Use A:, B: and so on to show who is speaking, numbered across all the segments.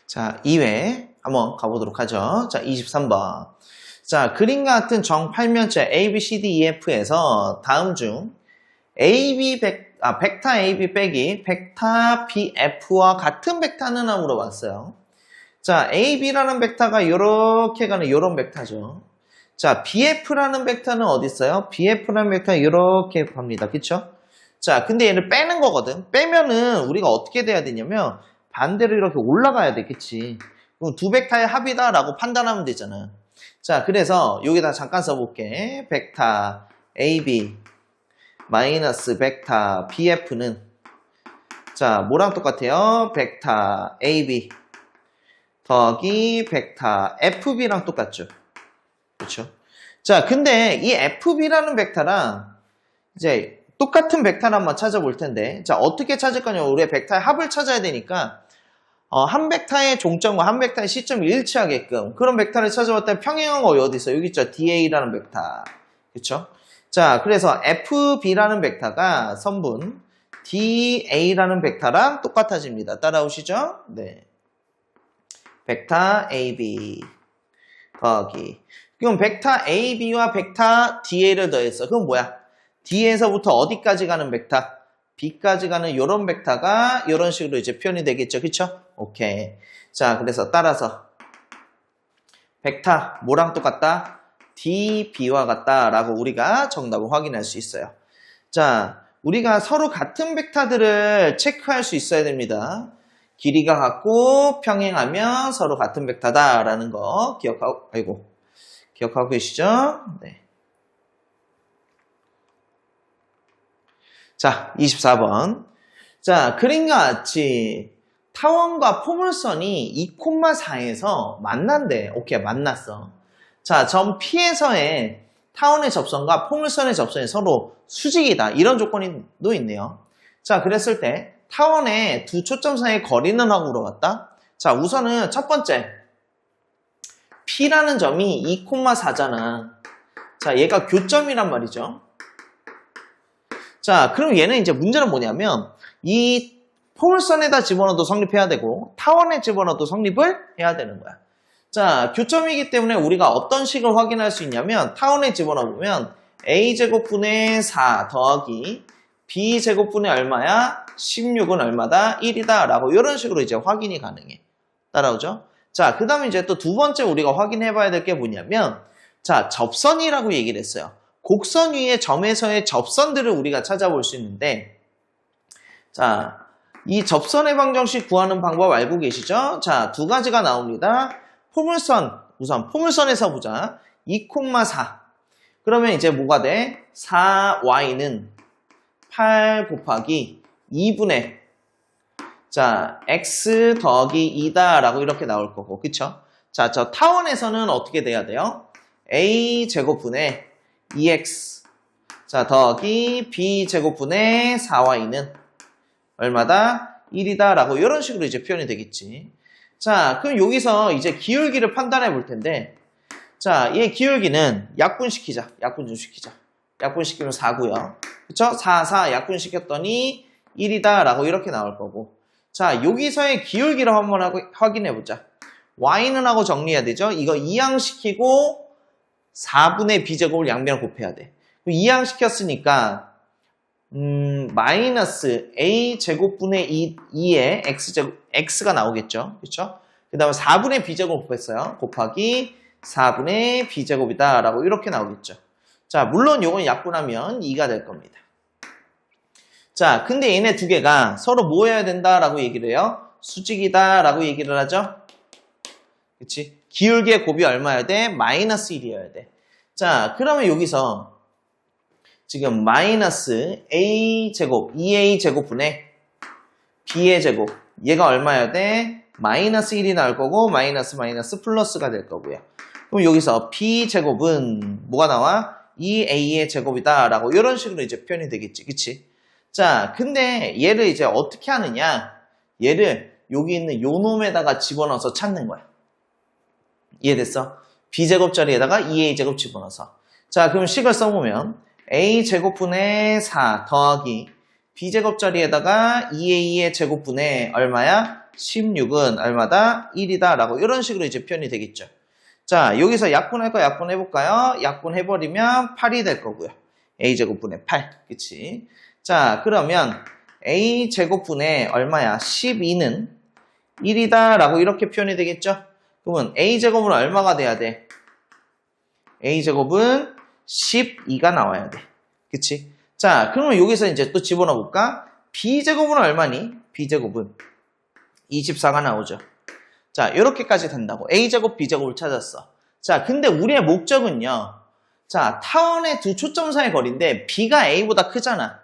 A: 자, 2회 한번 가보도록 하죠. 자, 23번. 자, 그림과 같은 정팔면체 ABCDEF에서 다음 중 벡터 AB 빼기 벡터 BF와 같은 벡터는 하나 물어봤어요. 자, AB라는 벡터가 이렇게 가는 이런 벡터죠. 자, BF라는 벡터는 어디 있어요? BF라는 벡터는 이렇게 갑니다. 그쵸? 자, 근데 얘를 빼는 거거든. 빼면은 우리가 어떻게 돼야 되냐면 반대로 이렇게 올라가야 돼. 그치? 그럼 두 벡터의 합이다라고 판단하면 되잖아. 자, 그래서 여기다 잠깐 써볼게. 벡터 AB 마이너스 벡터 BF는 자, 뭐랑 똑같아요? 벡터 AB 더하기 벡터 FB랑 똑같죠. 그렇죠? 자, 근데 이 FB라는 벡터랑 이제 똑같은 벡터를 한번 찾아볼 텐데, 자, 어떻게 찾을 거냐면 우리가 벡터의 합을 찾아야 되니까 한 벡터의 종점과 한 벡터의 시점이 일치하게끔 그런 벡터를 찾아봤더니 평행한 거 어디 있어요? 여기 있죠. DA라는 벡터. 그렇죠? 자, 그래서 FB라는 벡터가 선분 DA라는 벡터랑 똑같아집니다. 따라오시죠? 네. 벡터 AB 더하기 그럼 벡터 AB와 벡터 DA를 더했어. 그럼 뭐야? D에서부터 어디까지 가는 벡터? B까지 가는 이런 벡터가 이런 식으로 이제 표현이 되겠죠. 그쵸? 오케이. 자, 그래서 따라서 벡터 뭐랑 똑같다? DB와 같다라고 우리가 정답을 확인할 수 있어요. 자, 우리가 서로 같은 벡터들을 체크할 수 있어야 됩니다. 길이가 같고 평행하면 서로 같은 벡터다라는 거 기억하고 계시죠? 네. 자, 24번. 자, 그림과 같이 타원과 포물선이 2,4에서 만난대. 오케이, 만났어. 자, 점 P에서의 타원의 접선과 포물선의 접선이 서로 수직이다. 이런 조건도 있네요. 자, 그랬을 때 타원의 두 초점 사이의 거리는 하고 물어봤다. 자, 우선은 첫 번째 P라는 점이 2,4잖아. 자, 얘가 교점이란 말이죠. 자, 그럼 얘는 이제 문제는 뭐냐면 이 포물선에다 집어넣어도 성립해야 되고 타원에 집어넣어도 성립을 해야 되는 거야. 자, 교점이기 때문에 우리가 어떤 식을 확인할 수 있냐면 타원에 집어넣으면 A제곱분의 4 더하기 B제곱분의 얼마야? 16은 얼마다? 1이다 라고 이런 식으로 이제 확인이 가능해. 따라오죠? 자, 그 다음에 이제 또 두 번째 우리가 확인해 봐야 될 게 뭐냐면 자, 접선이라고 얘기를 했어요. 곡선 위의 점에서의 접선들을 우리가 찾아볼 수 있는데 자, 이 접선의 방정식 구하는 방법 알고 계시죠? 자, 두 가지가 나옵니다. 포물선, 우선 포물선에서 보자. 2,4 그러면 이제 뭐가 돼? 4y는 8 곱하기 2분의 자, x 더하기 2다 라고 이렇게 나올 거고 그쵸? 자, 저 타원에서는 어떻게 돼야 돼요? a제곱분의 2x 자 더하기 b제곱분의 4y는 얼마다? 1이다 라고 이런 식으로 이제 표현이 되겠지. 자, 그럼 여기서 이제 기울기를 판단해 볼 텐데 자, 얘 기울기는 약분시키자. 약분 좀 시키자. 약분시키면 4고요. 그쵸? 4 약분시켰더니 1이다 라고 이렇게 나올 거고 자, 여기서의 기울기를 한번 확인해 보자. y는 하고 정리해야 되죠? 이거 이항시키고 4분의 b제곱을 양변을 곱해야 돼. 이항시켰으니까 마이너스 a제곱분의 2에 x가 나오겠죠. 그렇죠? 그 다음에 4분의 b제곱 곱했어요. 곱하기 4분의 b제곱이다 라고 이렇게 나오겠죠. 자, 물론 요건 약분하면 2가 될 겁니다. 자, 근데 얘네 두 개가 서로 뭐 해야 된다라고 얘기를 해요? 수직이다 라고 얘기를 하죠. 그치? 기울기의 곱이 얼마여야 돼? 마이너스 1이어야 돼. 자, 그러면 여기서 지금 마이너스 a제곱, 2a제곱분의 b의 제곱 얘가 얼마여야 돼? 마이너스 1이 나올 거고 마이너스 플러스가 될 거고요. 그럼 여기서 b제곱은 뭐가 나와? 2a의 제곱이다 라고 이런 식으로 이제 표현이 되겠지. 그치? 자, 근데 얘를 이제 어떻게 하느냐? 얘를 여기 있는 요 놈에다가 집어넣어서 찾는 거야. 이해됐어? b제곱 자리에다가 2a제곱 집어넣어서. 자, 그럼 식을 써보면 a제곱분의 4 더하기 b제곱 자리에다가 2a의 제곱분의 얼마야? 16은 얼마다? 1이다 라고 이런 식으로 이제 표현이 되겠죠. 자, 여기서 약분할 거 약분해볼까요? 약분해버리면 8이 될 거고요. a제곱분의 8. 그치? 자, 그러면 a제곱분의 얼마야? 12는 1이다 라고 이렇게 표현이 되겠죠? 그러면 a제곱은 얼마가 돼야 돼? a제곱은 12가 나와야 돼. 그치? 자, 그러면 여기서 이제 또 집어넣어 볼까? b제곱은 얼마니? b제곱은 24가 나오죠. 자, 이렇게까지 된다고. a제곱, b제곱을 찾았어. 자, 근데 우리의 목적은요. 자, 타원의 두 초점 사이 거리인데 b가 a보다 크잖아.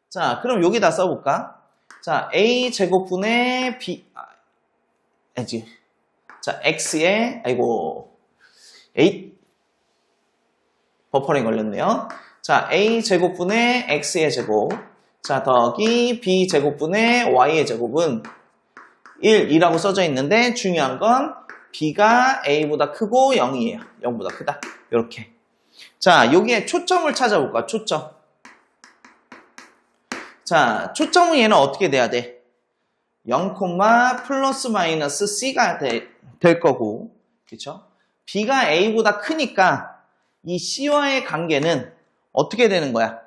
A: 자, 그럼 여기다 써볼까? 자, a제곱분의 b, 자, x의, 버퍼링 걸렸네요. 자, a제곱분의 x의 제곱. 자, 더하기 b제곱분의 y의 제곱은 1이라고 써져 있는데 중요한 건 b가 a보다 크고 0이에요. 0보다 크다. 이렇게. 자, 여기에 초점을 찾아볼까? 초점. 자, 초점은 얘는 어떻게 돼야 돼? 0, 플러스 마이너스 c가 될 거고, 그쵸? b가 a보다 크니까 이 c와의 관계는 어떻게 되는 거야?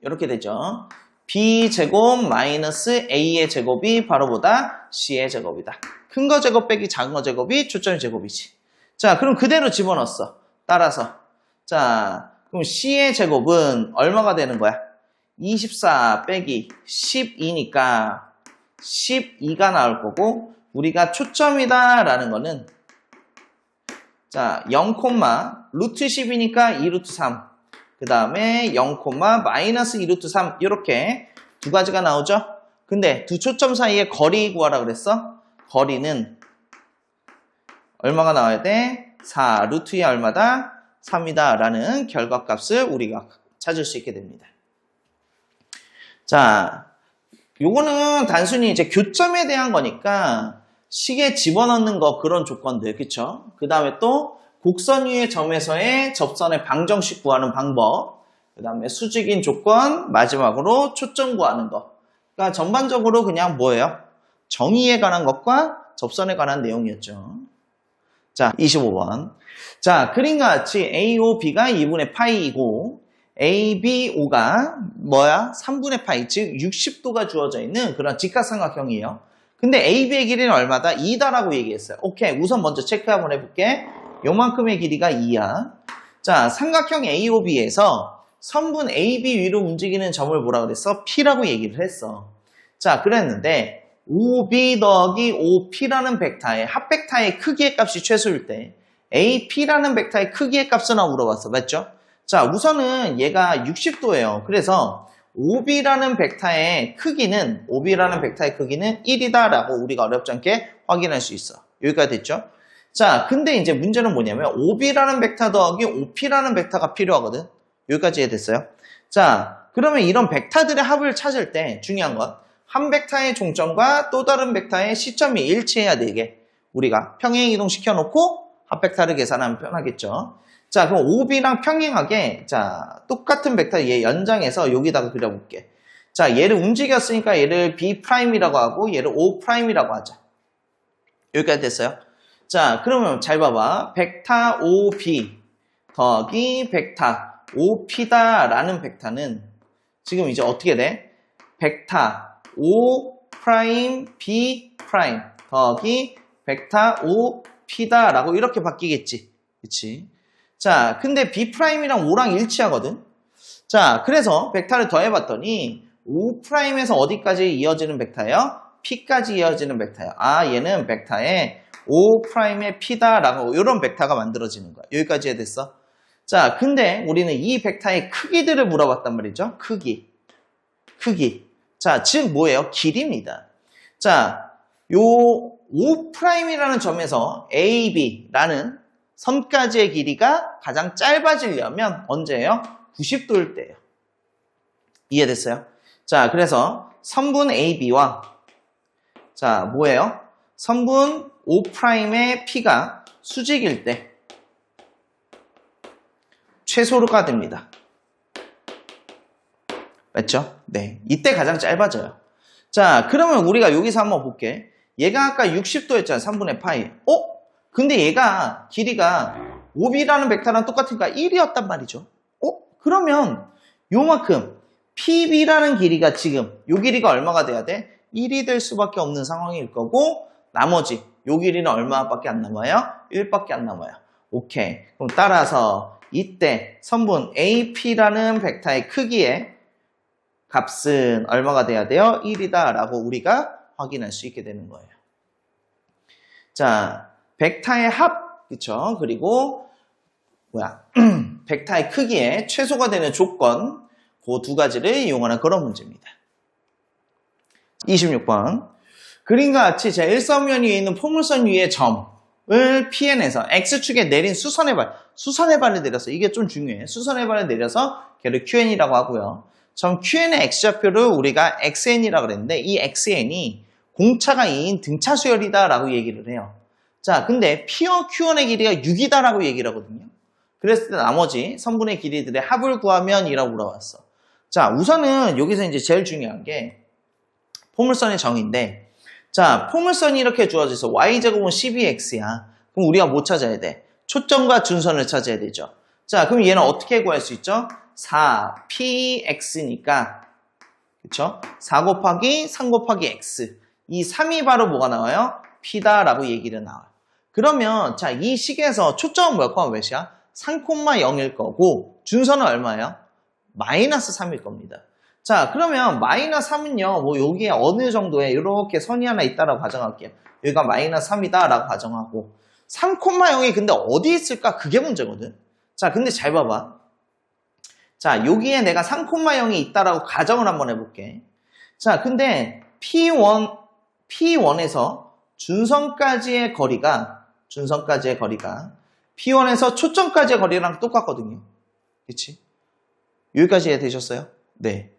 A: 이렇게 되죠. b제곱 마이너스 a의 제곱이 바로 보다 c의 제곱이다. 큰 거 제곱 빼기 작은 거 제곱이 초점의 제곱이지. 자, 그럼 그대로 집어넣었어. 따라서. 자, 그럼 c의 제곱은 얼마가 되는 거야? 24 빼기 12니까 12가 나올 거고, 우리가 초점이다 라는 거는 자, 0, 루트 10이니까 2 루트 3. 그 다음에 0, 마이너스 2 루트 3. 이렇게 두 가지가 나오죠? 근데 두 초점 사이의 거리 구하라 그랬어? 거리는 얼마가 나와야 돼? 4 루트 2 얼마다? 3이다 라는 결과값을 우리가 찾을 수 있게 됩니다. 자, 요거는 단순히 이제 교점에 대한 거니까 식에 집어넣는 거 그런 조건들, 그쵸? 그 다음에 또 곡선 위의 점에서의 접선의 방정식 구하는 방법, 그 다음에 수직인 조건, 마지막으로 초점 구하는 거. 그러니까 전반적으로 그냥 뭐예요? 정의에 관한 것과 접선에 관한 내용이었죠. 자, 25번. 자, 그림과 같이 AOB가 2분의 파이이고 ABO가 뭐야? 3분의 파이, 즉 60도가 주어져 있는 그런 직각삼각형이에요. 근데 AB의 길이는 얼마다? 2다라고 얘기했어요. 오케이, 우선 먼저 체크 한번 해볼게. 요만큼의 길이가 2야. 자, 삼각형 AOB에서 선분 AB 위로 움직이는 점을 뭐라 그랬어? P라고 얘기를 했어. 자, 그랬는데 OB 더하기 OP라는 벡터의 합벡터의 크기의 값이 최소일 때 AP라는 벡터의 크기의 값은 물어봤어. 맞죠? 자, 우선은 얘가 60도예요. 그래서 OB라는 벡터의 크기는 1이다라고 우리가 어렵지 않게 확인할 수 있어. 여기까지 됐죠? 자, 근데 이제 문제는 뭐냐면 OB라는 벡터 더하기 OP라는 벡터가 필요하거든. 여기까지 이해됐어요? 자, 그러면 이런 벡터들의 합을 찾을 때 중요한 건 한 벡터의 종점과 또 다른 벡터의 시점이 일치해야 되게 우리가 평행 이동 시켜놓고 합 벡터를 계산하면 편하겠죠. 자, 그럼 OB랑 평행하게 자 똑같은 벡터 얘 연장해서 여기다가 그려볼게. 자, 얘를 움직였으니까 얘를 B'이라고 하고 얘를 O'이라고 하자. 여기까지 됐어요? 자, 그러면 잘 봐봐. 벡터 OB 더하기 벡터 OP다라는 벡터는 지금 이제 어떻게 돼? 벡터 O', B' 더하기 벡터 OP다라고 이렇게 바뀌겠지. 그치? 자, 근데 B'이랑 O랑 일치하거든? 자, 그래서 벡터를 더해봤더니 O'에서 어디까지 이어지는 벡터예요? P까지 이어지는 벡터예요. 아, 얘는 벡터에 O'의 P다라고 이런 벡터가 만들어지는 거야. 여기까지 이해됐어? 자, 근데 우리는 이 벡터의 크기들을 물어봤단 말이죠. 크기. 자, 즉 뭐예요? 길이입니다. 자, 요 O'이라는 점에서 AB라는 선까지의 길이가 가장 짧아지려면 언제예요? 90도일 때예요. 이해됐어요? 자, 그래서 선분 AB와 자, 뭐예요? 선분 O'의 P가 수직일 때 최소가 됩니다. 맞죠? 네. 이때 가장 짧아져요. 자, 그러면 우리가 여기서 한번 볼게. 얘가 아까 60도였잖아. 3분의 파이. 근데 얘가 길이가 5b라는 벡터랑 똑같으니까 1이었단 말이죠. 그러면 요만큼 pb라는 길이가 지금 요 길이가 얼마가 돼야 돼? 1이 될 수밖에 없는 상황일 거고 나머지 요 길이는 얼마밖에 안 남아요? 1밖에 안 남아요. 오케이. 그럼 따라서 이때 선분 AP라는 벡터의 크기의 값은 얼마가 돼야 돼요? 1이다 라고 우리가 확인할 수 있게 되는 거예요. 자, 벡터의 합, 그쵸? 그리고 벡터의 크기의 최소가 되는 조건, 그 두 가지를 이용하는 그런 문제입니다. 26번. 그림과 같이 제1선면 위에 있는 포물선 위의 점을 PN에서 X축에 내린 수선의 발을 내려서, 이게 좀 중요해. 수선의 발을 내려서 걔를 QN이라고 하고요. 점 QN의 X좌표를 우리가 XN이라고 그랬는데, 이 XN이 공차가 2인 등차 수열이다 라고 얘기를 해요. 자, 근데 P와 Q1의 길이가 6이다 라고 얘기를 하거든요. 그랬을 때 나머지 선분의 길이들의 합을 구하면 이라고 물어봤어. 자, 우선은 여기서 이제 제일 중요한 게 포물선의 정의인데, 자, 포물선이 이렇게 주어져 있어. y제곱은 12x야. 그럼 우리가 뭐 찾아야 돼? 초점과 준선을 찾아야 되죠. 자, 그럼 얘는 어떻게 구할 수 있죠? 4px니까, 그쵸? 4 곱하기 3 곱하기 x. 이 3이 바로 뭐가 나와요? p다라고 얘기를 나와요. 그러면, 자, 이 식에서 초점은 몇 콤마 몇이야? 3,0일 거고, 준선은 얼마예요? 마이너스 3일 겁니다. 자, 그러면 마이너스 3은요, 뭐 여기에 어느 정도에 이렇게 선이 하나 있다라고 가정할게요. 여기가 마이너스 3이다 라고 가정하고 3,0이 근데 어디 있을까? 그게 문제거든. 자, 근데 잘 봐봐. 자, 여기에 내가 3,0이 있다라고 가정을 한번 해볼게. 자, 근데 P1에서 준선까지의 거리가 P1에서 초점까지의 거리랑 똑같거든요. 그치? 여기까지 이해되셨어요? 네.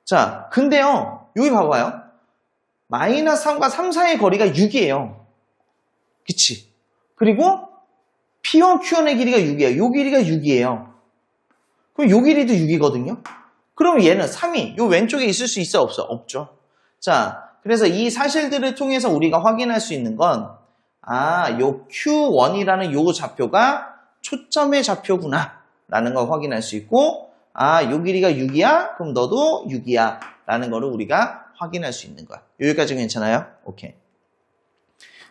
A: 자, 근데요, 여기 봐봐요. 마이너스 3과 3 사이의 거리가 6이에요. 그치? 그리고 P1, Q1의 길이가 6이에요. 요 길이가 6이에요. 그럼 요 길이도 6이거든요? 그럼 얘는 3이 요 왼쪽에 있을 수 있어? 없어? 없죠. 자, 그래서 이 사실들을 통해서 우리가 확인할 수 있는 건, 요 Q1이라는 요 좌표가 초점의 좌표구나 라는 걸 확인할 수 있고, 요 길이가 6이야? 그럼 너도 6이야 라는 거를 우리가 확인할 수 있는 거야. 여기까지 괜찮아요? 오케이.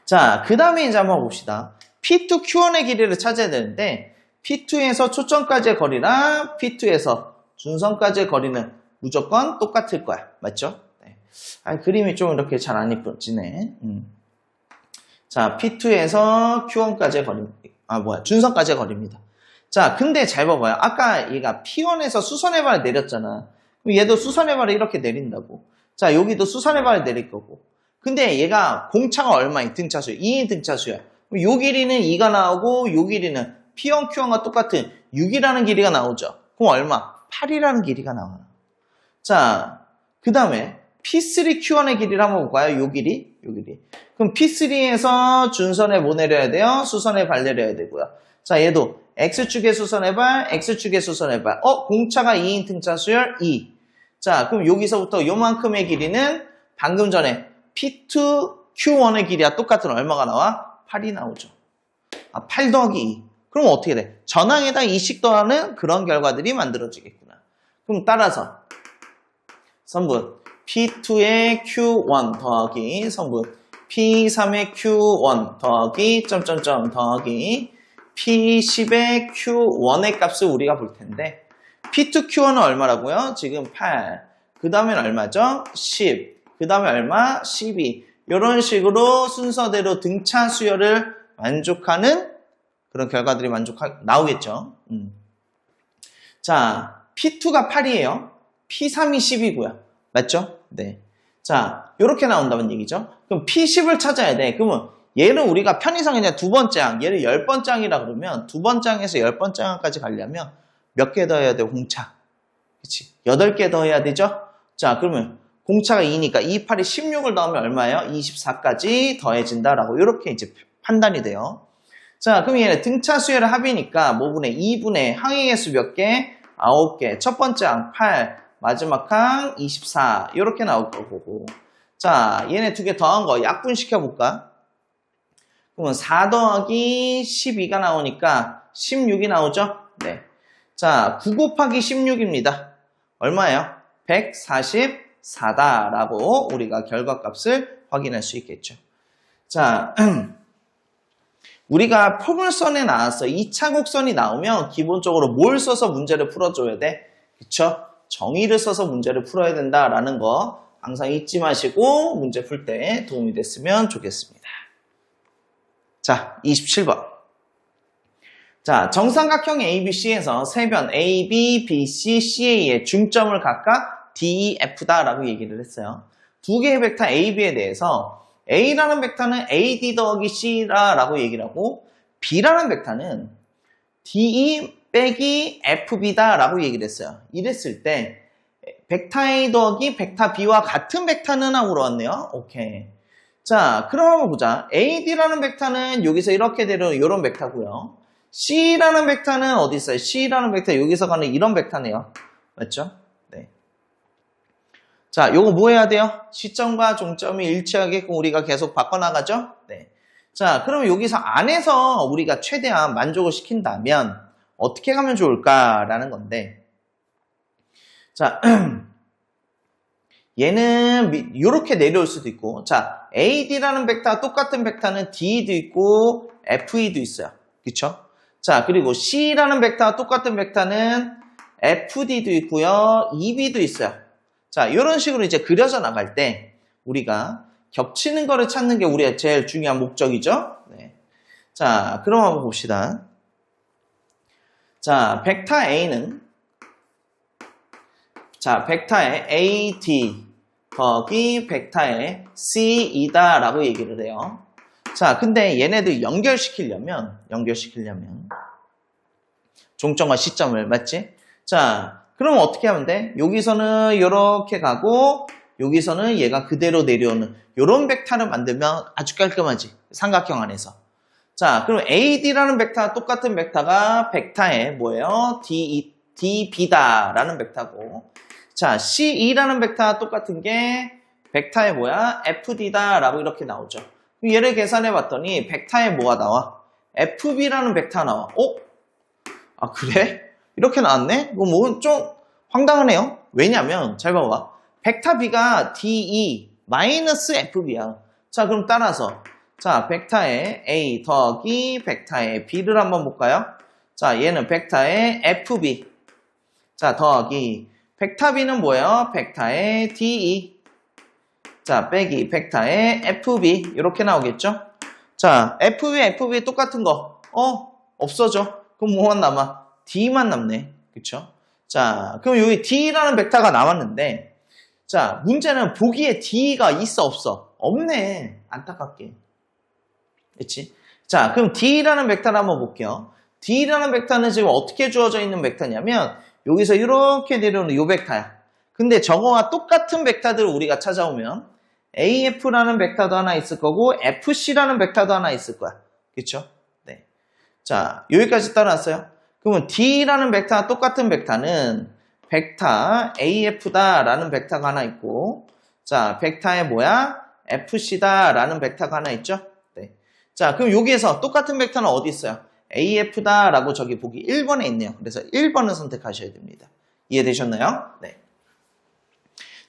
A: 자, 그 다음에 이제 한번 봅시다. P2, Q1의 길이를 찾아야 되는데 P2에서 초점까지의 거리랑 P2에서 준선까지의 거리는 무조건 똑같을 거야. 맞죠? 네. 그림이 좀 이렇게 잘 안 이쁘지네. 자, P2에서 Q1까지의 거리, 준선까지의 거리입니다. 자, 근데 잘 봐봐요. 아까 얘가 P1에서 수선의 발을 내렸잖아. 그럼 얘도 수선의 발을 이렇게 내린다고. 자, 여기도 수선의 발을 내릴 거고. 근데 얘가 공차가 얼마인 등차수야? 2인 등차수야. 그럼 요 길이는 2가 나오고 요 길이는 P1, Q1과 똑같은 6이라는 길이가 나오죠. 그럼 얼마? 8이라는 길이가 나와요. 자, 그 다음에 P3, Q1의 길이를 한번 볼까요? 요 길이? 요 길이. 그럼 P3에서 준선에 뭐 내려야 돼요? 수선에 발 내려야 되고요. 자, 얘도 X축의 수선의 발, X축의 수선의 발. 공차가 2인 등차 수열 2. 자, 그럼 여기서부터 요만큼의 길이는 방금 전에 P2, Q1의 길이와 똑같은 얼마가 나와? 8이 나오죠. 8 더하기 2. 그럼 어떻게 돼? 전항에다 2씩 더하는 그런 결과들이 만들어지겠구나. 그럼 따라서 선분 P2의 Q1 더하기 선분 P3의 Q1 더하기 점점점 더하기 P10의 Q1의 값을 우리가 볼 텐데 P2, Q1은 얼마라고요? 지금 8. 그 다음엔 얼마죠? 10. 그 다음에 얼마? 12. 이런 식으로 순서대로 등차 수열을 만족하는 그런 결과들이 나오겠죠. 자, P2가 8이에요. P3이 10이고요. 맞죠? 네. 자, 이렇게 나온다는 얘기죠. 그럼 P10을 찾아야 돼. 그러면 얘를 우리가 편의상 그냥 두 번째 항, 얘를 10번째 항이라 그러면 두 번째 항에서 10번째 항까지 가려면 몇 개 더해야 돼? 공차. 그치? 8개 더해야 되죠? 자, 그러면 공차가 2니까 2, 8이 16을 넣으면 얼마예요? 24까지 더해진다라고 이렇게 이제 판단이 돼요. 자, 그럼 얘는 등차 수열의 합이니까 뭐분의 2분의 항의 개수 몇 개? 9개. 첫 번째 항 8, 마지막 항 24 이렇게 나올 거고. 자, 얘네 두 개 더한 거 약분시켜볼까? 그러면 4 더하기 12가 나오니까 16이 나오죠? 네. 자, 9 곱하기 16입니다. 얼마예요? 144다라고 우리가 결과값을 확인할 수 있겠죠. 자, 우리가 포물선에 나왔어. 2차 곡선이 나오면 기본적으로 뭘 써서 문제를 풀어줘야 돼? 그쵸? 정의를 써서 문제를 풀어야 된다라는 거 항상 잊지 마시고 문제 풀 때 도움이 됐으면 좋겠습니다. 자, 27번. 자, 정삼각형 ABC에서 세변 A, B, B, C, CA의 중점을 각각 D, E, F다라고 얘기를 했어요. 두 개의 벡터 A, B에 대해서 A라는 벡터는 AD 더하기 C라고 얘기를 하고 B라는 벡터는 DE 빼기 FB다라고 얘기를 했어요. 이랬을 때 벡터 A 더하기 벡터 B와 같은 벡터는 하고 물어봤네요. 오케이. 자, 그럼 한번 보자. AD라는 벡터는 여기서 이렇게 되는 이런 벡터고요. C라는 벡터는 어디 있어요? C라는 벡터 여기서 가는 이런 벡터네요. 맞죠? 네. 자, 요거 뭐 해야 돼요? 시점과 종점이 일치하게끔 우리가 계속 바꿔나가죠? 네. 자, 그럼 여기서 안에서 우리가 최대한 만족을 시킨다면 어떻게 가면 좋을까라는 건데, 자, 얘는 이렇게 내려올 수도 있고, 자, AD라는 벡터와 똑같은 벡터는 DE도 있고 FE도 있어요. 그쵸? 자, 그리고 C라는 벡터와 똑같은 벡터는 FD도 있고요, EB도 있어요. 자, 이런 식으로 이제 그려져 나갈 때 우리가 겹치는 거를 찾는 게 우리의 제일 중요한 목적이죠. 네. 자, 그럼 한번 봅시다. 자, 벡터 A는 자, 벡터의 AD 더하기 벡터의 CE다라고 얘기를 해요. 자, 근데 얘네들 연결시키려면 종점과 시점을 맞지? 자, 그럼 어떻게 하면 돼? 여기서는 이렇게 가고 여기서는 얘가 그대로 내려오는 이런 벡터를 만들면 아주 깔끔하지. 삼각형 안에서. 자, 그럼 AD라는 벡터와 똑같은 벡터가 벡터의 뭐예요? DB다라는 벡터고, 자, CE라는 bekta와 똑같은 게 벡터의 뭐야? FD다라고 이렇게 나오죠. 얘를 계산해 봤더니 벡터의 뭐가 나와? FB라는 벡터 나와. 아, 그래? 이렇게 나왔네? 이거 뭐 좀 황당하네요. 왜냐면 잘 봐봐. 벡터 B가 DE-FB야. 자, 그럼 따라서 자, 벡터의 A 더하기 벡터의 B를 한번 볼까요? 자, 얘는 벡터의 FB. 자, 더하기 벡터 B는 뭐예요? 벡터의 DE. 자, 빼기 벡터의 FB. 이렇게 나오겠죠? 자, FB 똑같은 거. 없어져. 그럼 뭐만 남아? D만 남네. 그쵸? 자, 그럼 여기 D라는 벡터가 남았는데, 자, 문제는 보기에 D가 있어, 없어? 없네. 안타깝게. 그치? 자, 그럼 D라는 벡터를 한번 볼게요. D라는 벡터는 지금 어떻게 주어져 있는 벡터냐면, 여기서 이렇게 내려오는 요 벡터야. 근데 저거와 똑같은 벡터들을 우리가 찾아오면 AF라는 벡터도 하나 있을 거고 FC라는 벡터도 하나 있을 거야. 그쵸? 네. 자, 여기까지 따라왔어요. 그러면 D라는 벡터와 똑같은 벡터는 벡터 AF다라는 벡터가 하나 있고, 자, 벡터의 뭐야? FC다라는 벡터가 하나 있죠? 네. 자, 그럼 여기에서 똑같은 벡터는 어디 있어요? AF다라고 저기 보기 1번에 있네요. 그래서 1번을 선택하셔야 됩니다. 이해되셨나요? 네.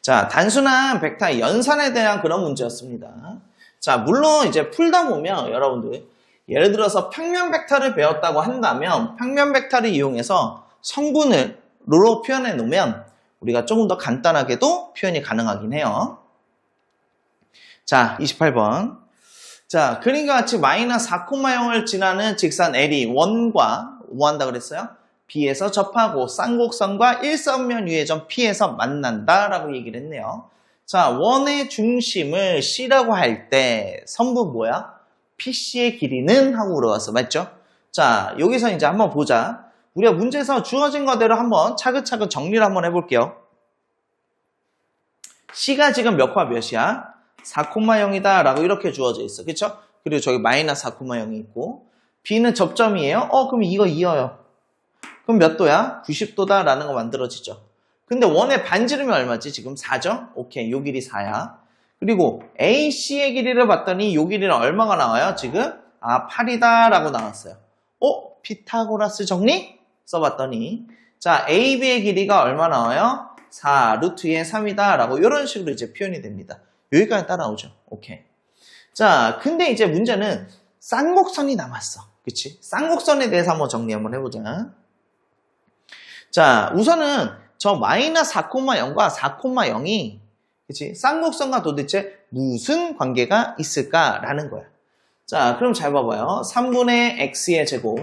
A: 자, 단순한 벡터의 연산에 대한 그런 문제였습니다. 자, 물론 이제 풀다 보면 여러분들 예를 들어서 평면 벡터를 배웠다고 한다면 평면 벡터를 이용해서 성분으로 표현해 놓으면 우리가 조금 더 간단하게도 표현이 가능하긴 해요. 자, 28번. 자, 그림과 같이 마이너스 4,0을 지나는 직선 L이 원과 뭐 한다 그랬어요? B에서 접하고 쌍곡선과 일선면 위의 점 P에서 만난다라고 얘기를 했네요. 자, 원의 중심을 C라고 할 때 선분 뭐야? PC의 길이는? 하고 물어봤어. 맞죠? 자, 여기서 이제 한번 보자. 우리가 문제에서 주어진 거대로 한번 차근차근 정리를 한번 해볼게요. C가 지금 몇과 몇이야? 4,0이다 라고 이렇게 주어져 있어. 그쵸? 그리고 저기 마이너스 4,0이 있고, B는 접점이에요. 그럼 이거 2여요. 그럼 몇 도야? 90도다 라는 거 만들어지죠. 근데 원의 반지름이 얼마지? 지금 4죠? 오케이, 요 길이 4야. 그리고 AC의 길이를 봤더니 요 길이는 얼마가 나와요? 지금 8이다 라고 나왔어요. 피타고라스 정리? 써봤더니 자, AB의 길이가 얼마 나와요? 4 루트의 3이다 라고 이런 식으로 이제 표현이 됩니다. 여기까지 따라오죠. 오케이. 자, 근데 이제 문제는 쌍곡선이 남았어. 그치? 쌍곡선에 대해서 한번 정리 한번 해보자. 자, 우선은 저 마이너스 4,0과 4,0이 그치? 쌍곡선과 도대체 무슨 관계가 있을까라는 거야. 자, 그럼 잘 봐봐요. 3분의 x의 제곱.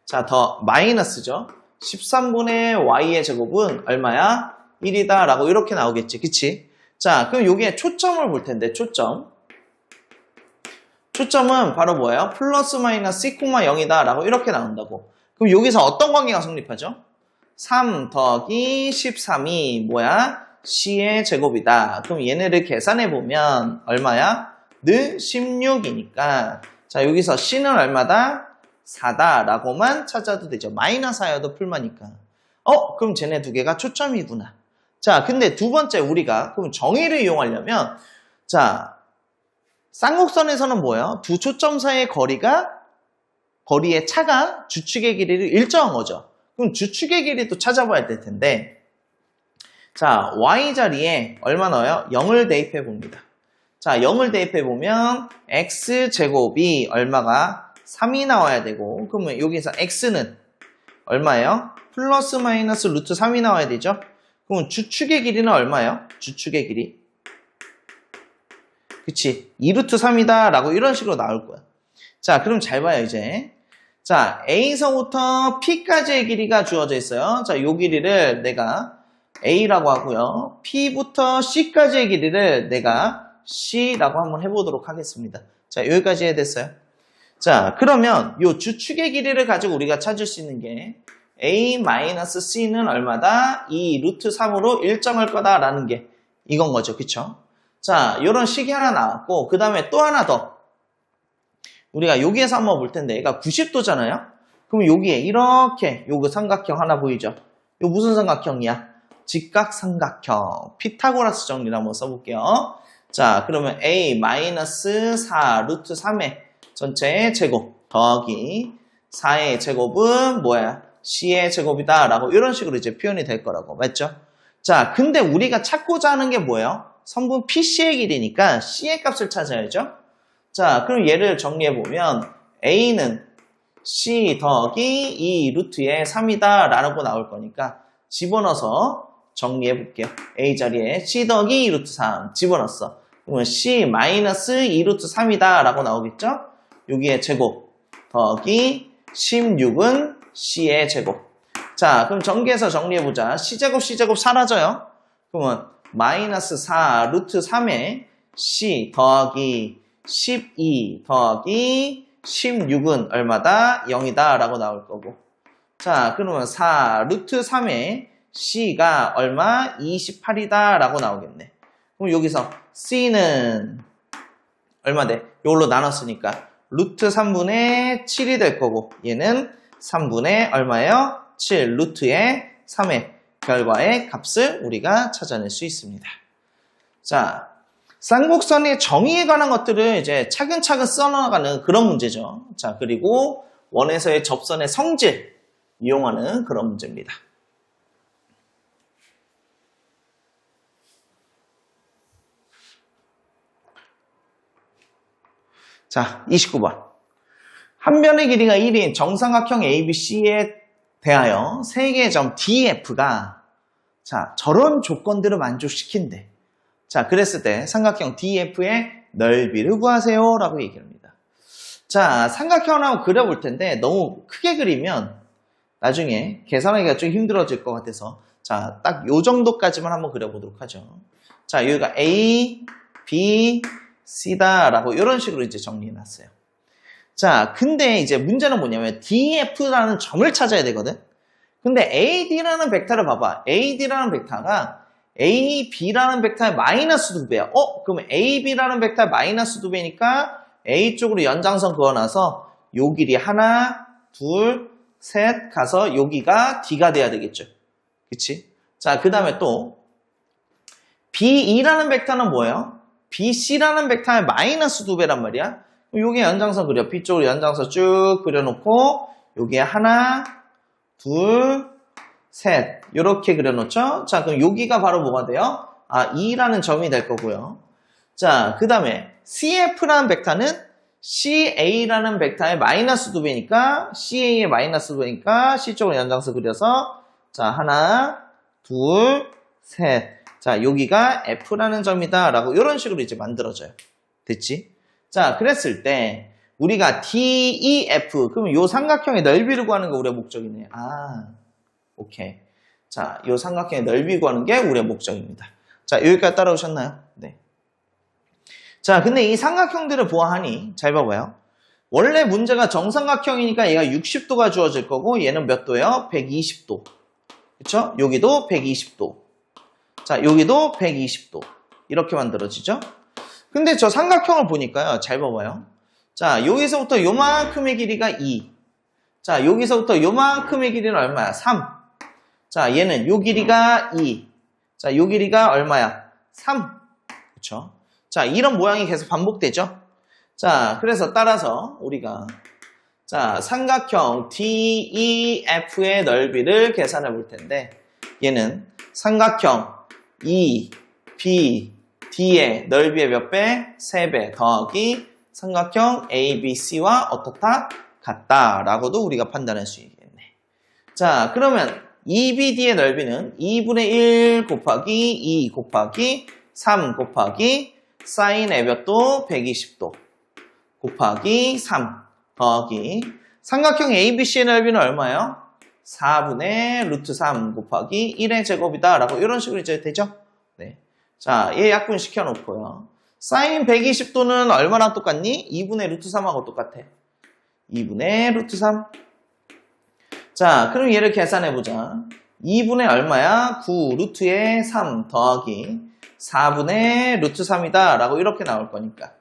A: 자, 더 마이너스죠. 13분의 y의 제곱은 얼마야? 1이다 라고 이렇게 나오겠지. 그치? 자, 그럼 여기에 초점을 볼 텐데, 초점은 바로 뭐예요? 플러스 마이너스 C,0이다 라고 이렇게 나온다고. 그럼 여기서 어떤 관계가 성립하죠? 3 더하기 13이 뭐야? C의 제곱이다. 그럼 얘네를 계산해보면 얼마야? 는 16이니까 자, 여기서 C는 얼마다? 4다 라고만 찾아도 되죠. 마이너스 4여도 풀마니까. 그럼 쟤네 두 개가 초점이구나. 자, 근데 두 번째 우리가 그럼 정의를 이용하려면 자, 쌍곡선에서는 뭐예요? 두 초점 사이의 거리의 차가 주축의 길이를 일정한 거죠. 그럼 주축의 길이도 찾아봐야 될 텐데 자, y 자리에 얼마 넣어요? 0을 대입해 봅니다. 자, 0을 대입해 보면 x제곱이 얼마가 3이 나와야 되고 그러면 여기서 x는 얼마예요? 플러스 마이너스 루트 3이 나와야 되죠? 그럼 주축의 길이는 얼마예요? 주축의 길이 그치? 2루트 3이다 라고 이런 식으로 나올 거야. 자, 그럼 잘 봐요 이제. 자, A서부터 P까지의 길이가 주어져 있어요. 자, 요 길이를 내가 A라고 하고요. P부터 C까지의 길이를 내가 C라고 한번 해보도록 하겠습니다. 자, 여기까지 해야됐어요. 자, 그러면 요 주축의 길이를 가지고 우리가 찾을 수 있는 게 A-C는 얼마다? 2 루트 3으로 일정할 거다라는 게 이건 거죠. 그쵸? 자, 요런 식이 하나 나왔고 그 다음에 또 하나 더 우리가 여기에서 한번 볼 텐데 얘가 90도잖아요? 그럼 여기에 이렇게 요거 삼각형 하나 보이죠? 요 무슨 삼각형이야? 직각삼각형. 피타고라스 정리를 한번 써볼게요. 자, 그러면 A-4 루트 3의 전체의 제곱 더하기 4의 제곱은 뭐야? C의 제곱이다 라고 이런 식으로 이제 표현이 될 거라고. 맞죠? 자, 근데 우리가 찾고자 하는 게 뭐예요? 선분 PC의 길이니까 C의 값을 찾아야죠. 자, 그럼 얘를 정리해보면 A는 C 더하기 2 루트의 3이다 라고 나올 거니까 집어넣어서 정리해볼게요. A 자리에 C 더하기 2 루트 3 집어넣었어. 그러면 C 마이너스 2 루트 3이다 라고 나오겠죠? 여기에 제곱 더하기 16은 C의 제곱. 자, 그럼 전개해서 정리해보자. C제곱 사라져요. 그러면 마이너스 4 루트 3에 C 더하기 12 더하기 16은 얼마다? 0이다 라고 나올 거고. 자, 그러면 4 루트 3에 C가 얼마? 28이다 라고 나오겠네. 그럼 여기서 C는 얼마 돼? 이걸로 나눴으니까 루트 3분의 7이 될 거고 얘는 3분의 얼마예요? 7 루트의 3의 결과의 값을 우리가 찾아낼 수 있습니다. 자, 쌍곡선의 정의에 관한 것들을 이제 차근차근 써나가는 그런 문제죠. 자, 그리고 원에서의 접선의 성질 이용하는 그런 문제입니다. 자, 29번. 한 변의 길이가 1인 정삼각형 ABC에 대하여 세 개의 점 DF가 자, 저런 조건들을 만족시킨대. 자, 그랬을 때 삼각형 DF의 넓이를 구하세요 라고 얘기합니다. 자, 삼각형을 한번 그려볼 텐데 너무 크게 그리면 나중에 계산하기가 좀 힘들어질 것 같아서 자, 딱 요 정도까지만 한번 그려보도록 하죠. 자, 여기가 A, B, C다 라고 이런 식으로 이제 정리해놨어요. 자, 근데 이제 문제는 뭐냐면 DF라는 점을 찾아야 되거든. 근데 AD라는 벡터를 봐봐. AD라는 벡터가 AB라는 벡터의 마이너스 2배야. 그러면 AB라는 벡터의 마이너스 2배니까 A 쪽으로 연장선 그어놔서 요 길이 하나, 둘, 셋 가서 여기가 D가 돼야 되겠죠. 그치? 자, 그 다음에 또 B2라는 벡터는 뭐예요? BC라는 벡터의 마이너스 2배란 말이야. 요게 연장선 그려. B 쪽으로 연장선 쭉 그려놓고 요게 하나, 둘, 셋 이렇게 그려놓죠. 자, 그럼 여기가 바로 뭐가 돼요? 2라는 점이 될 거고요. 자, 그 다음에 CF라는 벡터는 CA라는 벡터의 마이너스 2배니까 CA의 마이너스 2배니까 C 쪽으로 연장선 그려서 자, 하나, 둘, 셋. 자, 여기가 F라는 점이다 라고 이런 식으로 이제 만들어져요. 됐지? 자, 그랬을 때 우리가 DEF 그러면 요 삼각형의 넓이를 구하는 게 우리의 목적이네. 오케이. 자, 요 삼각형의 넓이 구하는 게 우리의 목적입니다. 자, 여기까지 따라오셨나요? 네. 자, 근데 이 삼각형들을 보아하니 잘 봐봐요. 원래 문제가 정삼각형이니까 얘가 60도가 주어질 거고 얘는 몇 도예요? 120도. 그쵸? 여기도 120도. 자, 여기도 120도. 이렇게 만들어지죠? 근데 저 삼각형을 보니까요. 잘 봐봐요. 자, 여기서부터 요만큼의 길이가 2. 자, 여기서부터 요만큼의 길이는 얼마야? 3. 자, 얘는 요 길이가 2. 자, 요 길이가 얼마야? 3. 그쵸? 자, 이런 모양이 계속 반복되죠? 자, 그래서 따라서 우리가 자, 삼각형 DEF의 넓이를 계산해 볼 텐데 얘는 삼각형 EBD의 넓이의 몇 배? 3배 더하기 삼각형 ABC와 어떻다? 같다 라고도 우리가 판단할 수 있겠네. 자, 그러면 EBD의 넓이는 2분의 1 곱하기 2 곱하기 3 곱하기 사인의 몇 도? 120도 곱하기 3 더하기 삼각형 ABC의 넓이는 얼마예요? 4분의 루트 3 곱하기 1의 제곱이다 라고 이런 식으로 이제 되죠? 네. 자, 얘 약분 시켜놓고요. 사인 120도는 얼마랑 똑같니? 2분의 루트 3하고 똑같아. 2분의 루트 3. 자, 그럼 얘를 계산해보자. 2분의 얼마야? 9 루트의 3 더하기 4분의 루트 3이다 라고 이렇게 나올 거니까.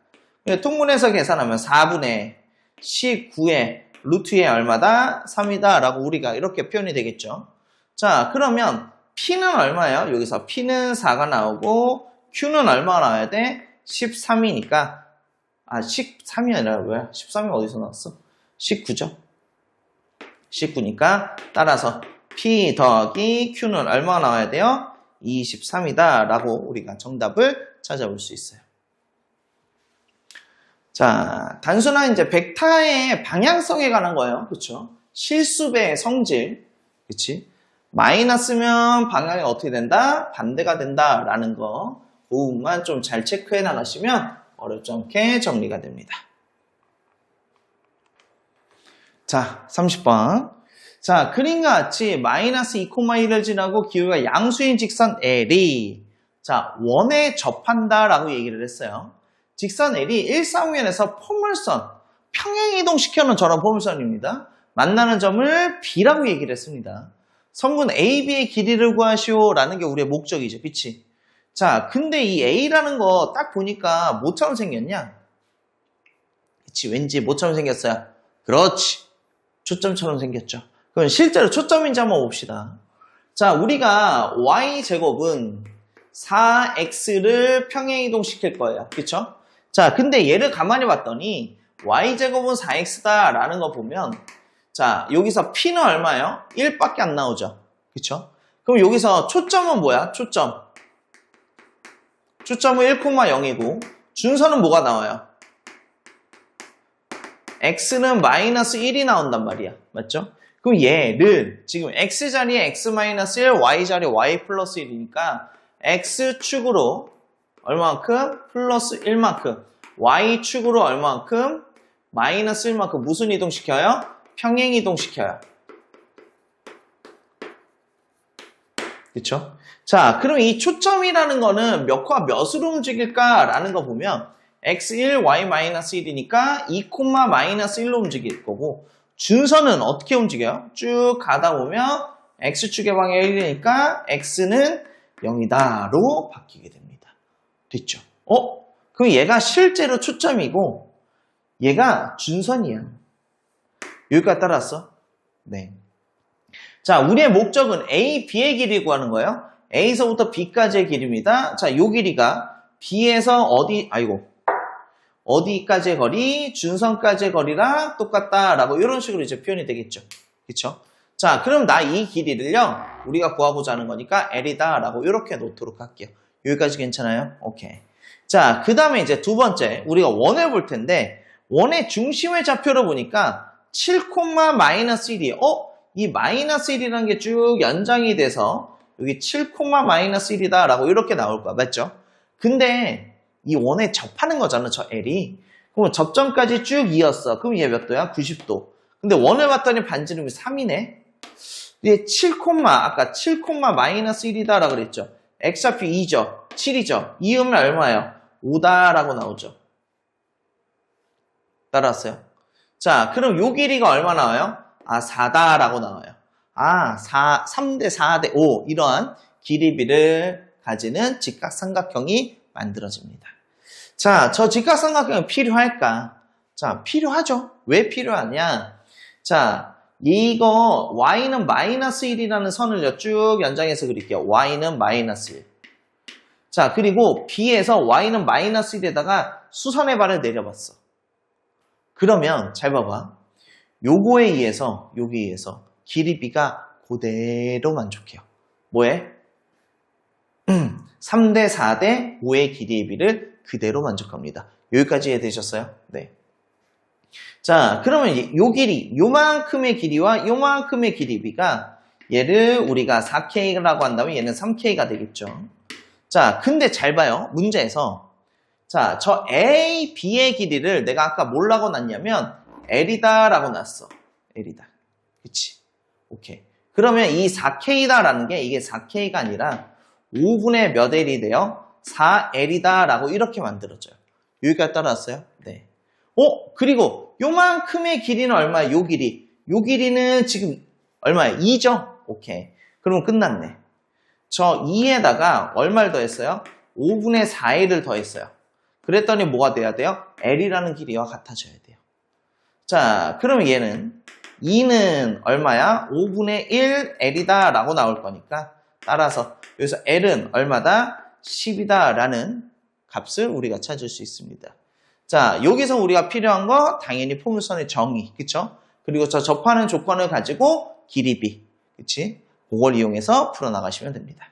A: 통분해서 계산하면 4분의 19의 루트의 얼마다? 3이다 라고 우리가 이렇게 표현이 되겠죠. 자, 그러면 P는 얼마예요? 여기서 P는 4가 나오고 Q는 얼마가 나와야 돼? 13이니까 13이 아니라 왜? 13이 어디서 나왔어? 19죠. 19니까 따라서 P 더하기 Q는 얼마가 나와야 돼요? 23이다 라고 우리가 정답을 찾아볼 수 있어요. 자, 단순한 이제 벡터의 방향성에 관한 거예요. 그렇죠? 실수배의 성질. 그치? 마이너스면 방향이 어떻게 된다? 반대가 된다 라는 거. 그 부분만 좀 잘 체크해 나가시면 어렵지 않게 정리가 됩니다. 자, 30번. 자, 그림과 같이 마이너스 2,1을 지나고 기울기가 양수인 직선 L이 자, 원에 접한다 라고 얘기를 했어요. 직선 L이 일사후면에서 포물선, 평행이동시켜놓은 저런 포물선입니다. 만나는 점을 B라고 얘기를 했습니다. 선분 AB의 길이를 구하시오 라는 게 우리의 목적이죠. 그치? 자, 근데 이 A라는 거 딱 보니까 뭐처럼 생겼냐? 그치? 왠지 뭐처럼 생겼어요? 그렇지. 초점처럼 생겼죠. 그럼 실제로 초점인지 한번 봅시다. 자, 우리가 Y제곱은 4X를 평행이동시킬 거예요. 그쵸? 자, 근데 얘를 가만히 봤더니 Y제곱은 4X다 라는 거 보면 자, 여기서 P는 얼마예요? 1밖에 안 나오죠. 그쵸? 그럼 여기서 초점은 뭐야? 초점은 1,0이고 준선은 뭐가 나와요? X는 마이너스 1이 나온단 말이야. 맞죠? 그럼 얘를 지금 X 자리에 X-1, Y 자리에 Y 플러스 1이니까 X축으로 얼마만큼? 플러스 1만큼. Y축으로 얼마만큼? 마이너스 1만큼. 무슨 이동시켜요? 평행 이동시켜요. 그쵸? 자, 그럼 이 초점이라는 거는 몇과 몇으로 움직일까라는 거 보면 x1, y-1이니까 2,-1로 움직일 거고 준선은 어떻게 움직여요? 쭉 가다 보면 x축의 방향이 1이니까 x는 0이다로 바뀌게 됩니다. 됐죠? 그럼 얘가 실제로 초점이고 얘가 준선이야. 여기까지 따라왔어? 네. 자, 우리의 목적은 A, B의 길이 구하는 거예요. A서부터 B까지의 길이입니다. 자, 요 길이가 B에서 어디까지의 거리, 준선까지의 거리랑 똑같다라고 이런 식으로 이제 표현이 되겠죠. 그쵸? 자, 그럼 나 이 길이를요, 우리가 구하고자 하는 거니까 L이다라고 이렇게 놓도록 할게요. 여기까지 괜찮아요? 오케이. 자, 그 다음에 이제 두 번째, 우리가 원을 볼 텐데, 원의 중심의 좌표를 보니까 7,-1이, 이 마이너스 1이라는 게 쭉 연장이 돼서 여기 7,-1이다 라고 이렇게 나올 거야. 맞죠? 근데 이 원에 접하는 거잖아, 저 L이. 그럼 접점까지 쭉 이었어. 그럼 얘 몇 도야? 90도. 근데 원을 봤더니 반지름이 3이네? 얘 7, 아까 7,-1이다 라고 그랬죠? X좌표 2죠? 7이죠? 이으면 얼마예요? 5다라고 나오죠. 따라왔어요? 자, 그럼 요 길이가 얼마 나와요? 4다라고 나와요. 3대 4대 5 이러한 길이비를 가지는 직각삼각형이 만들어집니다. 자, 저 직각삼각형이 필요할까? 자, 필요하죠. 왜 필요하냐? 자, 이거 y는 마이너스 1이라는 선을 쭉 연장해서 그릴게요. y는 마이너스 1. 자, 그리고 B에서 y는 마이너스 1에다가 수선의 발을 내려봤어. 그러면 잘 봐봐. 요거에 의해서 길이비가 그대로 만족해요. 뭐에? 3대 4대 5의 길이의 비를 그대로 만족합니다. 여기까지 이해되셨어요? 네. 자, 그러면 요 길이, 요만큼의 길이와 요만큼의 길이비가 얘를 우리가 4K라고 한다면 얘는 3K가 되겠죠. 자, 근데 잘 봐요. 문제에서. 자, 저 A, B의 길이를 내가 아까 뭐라고 놨냐면 L이다라고 놨어. L이다. 그치? 오케이. 그러면 이 4K다라는 게 이게 4K가 아니라 5분의 몇 L이 돼요? 4L이다라고 이렇게 만들어져요. 여기까지 따라왔어요? 네. 그리고 요만큼의 길이는 얼마야? 요 길이. 요 길이는 지금 얼마야? 2죠? 오케이. 그러면 끝났네. 저 2에다가 얼마를 더했어요? 5분의 4L을 더했어요. 그랬더니 뭐가 돼야 돼요? L이라는 길이와 같아져야 돼요. 자, 그러면 얘는 2는 얼마야? 5분의 1 L이다 라고 나올 거니까 따라서 여기서 L은 얼마다? 10이다 라는 값을 우리가 찾을 수 있습니다. 자, 여기서 우리가 필요한 거 당연히 포물선의 정의, 그쵸? 그리고 저 접하는 조건을 가지고 길이비, 그치? 그걸 이용해서 풀어나가시면 됩니다.